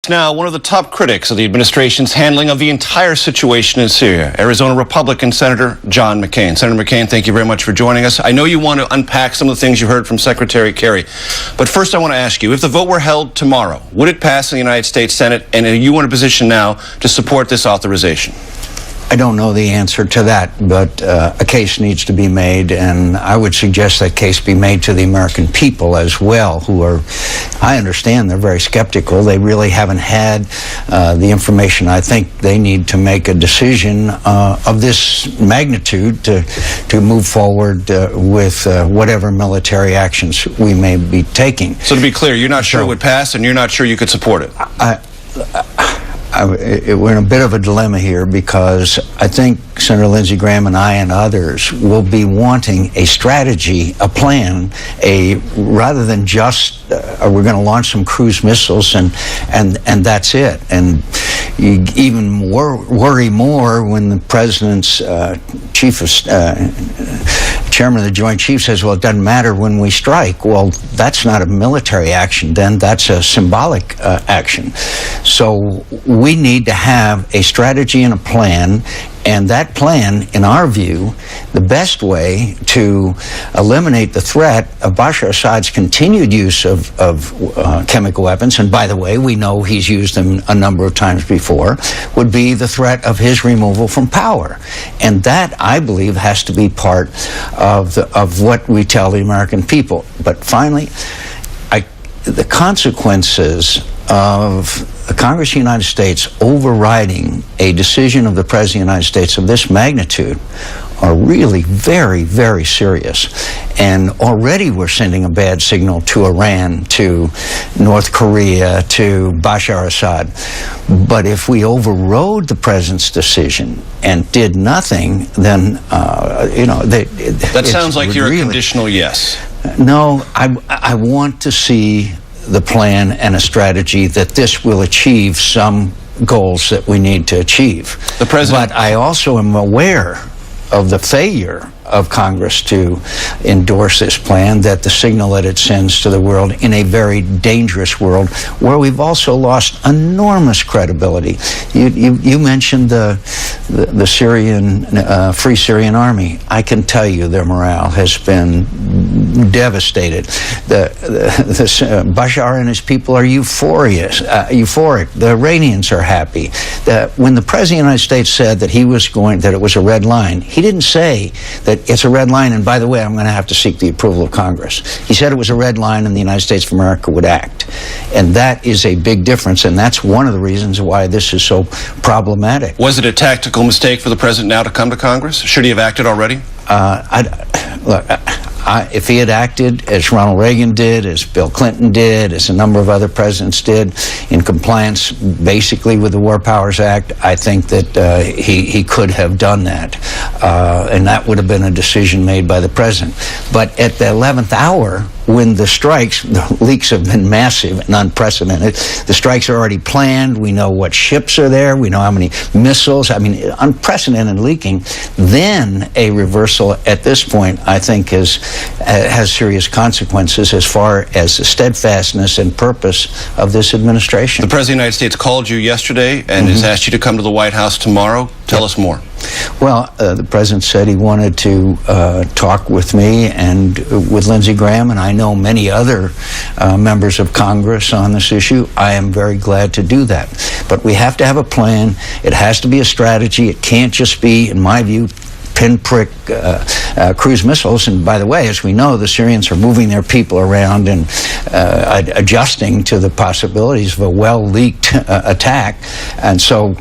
Now, one of the top critics of the administration's handling of the entire situation in Syria, Arizona Republican Senator John McCain. Senator McCain, thank you very much for joining us. I know you want to unpack some of the things you heard from Secretary Kerry, but first I want to ask you, if the vote were held tomorrow, would it pass in the United States Senate, and are you in a position now to support this authorization? I don't know the answer to that, but a case needs to be made, and I would suggest that case be made to the American people as well, who are, I understand, they're very skeptical. They really haven't had the information. I think they need to make a decision of this magnitude to move forward with whatever military actions we may be taking. So to be clear, you're not sure it would pass, and you're not sure you could support it? We're in a bit of a dilemma here, because I think Senator Lindsey Graham and I and others will be wanting a strategy, a plan, rather than just we're going to launch some cruise missiles and that's it. And you even worry more when the president's chairman of the Joint Chiefs says, well, it doesn't matter when we strike. Well, that's not a military action then, that's a symbolic action. So we need to have a strategy and a plan, and that plan, in our view, the best way to eliminate the threat of Bashar Assad's continued use of chemical weapons, and by the way, we know he's used them a number of times before, would be the threat of his removal from power. And that, I believe, has to be part of what we tell the American people. But finally, the consequences of the Congress of the United States overriding a decision of the President of the United States of this magnitude are really very, very serious. And already we're sending a bad signal to Iran, to North Korea, to Bashar Assad. But if we overrode the President's decision and did nothing, then, that sounds like you're a conditional yes. No, I want to see the plan and a strategy that this will achieve some goals that we need to achieve. But I also am aware of the failure of Congress to endorse this plan, that the signal that it sends to the world in a very dangerous world where we've also lost enormous credibility. You mentioned the Syrian Free Syrian Army. I can tell you their morale has been devastated. Bashar and his people are euphoric. The Iranians are happy. When the President of the United States said that that it was a red line, he didn't say that it's a red line, and by the way, I'm going to have to seek the approval of Congress. He said it was a red line and the United States of America would act. And that is a big difference, and that's one of the reasons why this is so problematic. Was it a tactical mistake for the President now to come to Congress? Should he have acted already? If he had acted as Ronald Reagan did, as Bill Clinton did, as a number of other presidents did, in compliance basically with the War Powers Act, I think that he could have done that. And that would have been a decision made by the president. But at the 11th hour, when the strikes, the leaks have been massive and unprecedented. The strikes are already planned. We know what ships are there. We know how many missiles. I mean, unprecedented leaking. Then a reversal at this point, I think, has serious consequences as far as the steadfastness and purpose of this administration. The President of the United States called you yesterday and has asked you to come to the White House tomorrow. Tell us more. Well, the President said he wanted to talk with me and with Lindsey Graham, and I know many other members of Congress on this issue. I am very glad to do that. But we have to have a plan. It has to be a strategy. It can't just be, in my view, pinprick cruise missiles. And by the way, as we know, the Syrians are moving their people around and adjusting to the possibilities of a well-leaked attack. And so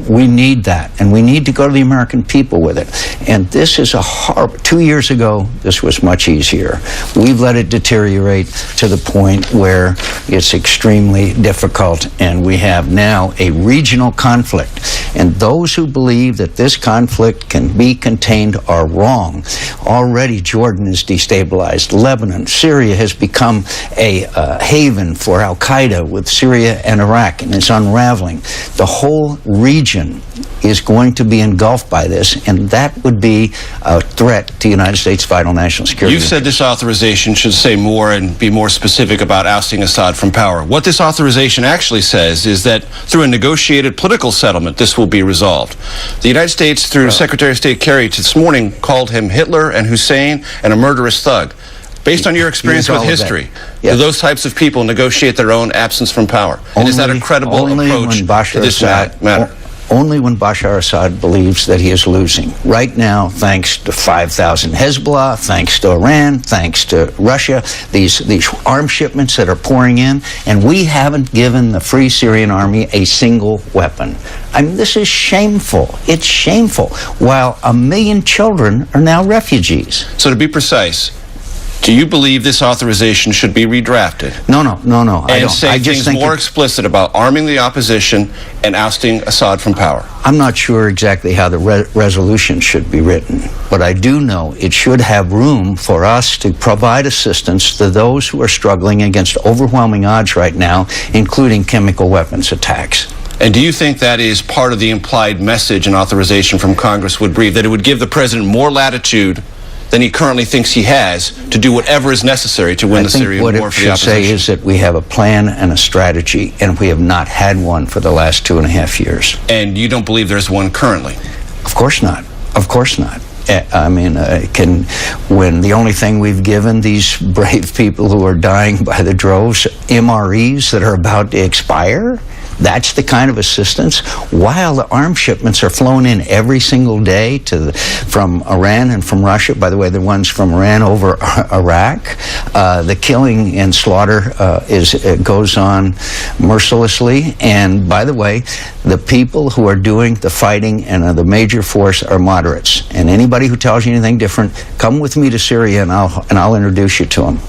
we need that, and we need to go to the American people with it. And this is a horrible. 2 years ago, this was much easier. We've let it deteriorate to the point where it's extremely difficult, and we have now a regional conflict. And those who believe that this conflict can be contained are wrong. Already Jordan is destabilized. Lebanon, Syria has become a haven for al-Qaeda with Syria and Iraq, and it's unraveling. The whole region is going to be engulfed by this, and that would be a threat to the United States' vital national security. You've said this authorization should say more and be more specific about ousting Assad from power. What this authorization actually says is that through a negotiated political settlement, this will be resolved. The United States, through Secretary of State Kerry this morning, called him Hitler and Hussein and a murderous thug. Based on your experience with history, do those types of people negotiate their own absence from power? And is that a credible approach to this matter? Only when Bashar Assad believes that he is losing. Right now, thanks to 5,000 Hezbollah, thanks to Iran, thanks to Russia, these arms shipments that are pouring in, and we haven't given the Free Syrian Army a single weapon. I mean, this is shameful. It's shameful. While 1 million children are now refugees. So to be precise, do you believe this authorization should be redrafted? No. I don't. Say things more explicit about arming the opposition and ousting Assad from power. I'm not sure exactly how the resolution should be written, but I do know it should have room for us to provide assistance to those who are struggling against overwhelming odds right now, including chemical weapons attacks. And do you think that is part of the implied message an authorization from Congress would breathe, that it would give the president more latitude than he currently thinks he has to do whatever is necessary to win the Syrian war for the opposition? What it should say is that we have a plan and a strategy, and we have not had one for the last 2.5 years. And you don't believe there's one currently? Of course not. Of course not. I mean, when the only thing we've given these brave people who are dying by the droves, MREs that are about to expire, that's the kind of assistance, while the arms shipments are flown in every single day from Iran and from Russia. By the way, the ones from Iran over Iraq. The killing and slaughter goes on mercilessly. And by the way, the people who are doing the fighting and are the major force are moderates. And anybody who tells you anything different, come with me to Syria and I'll introduce you to them.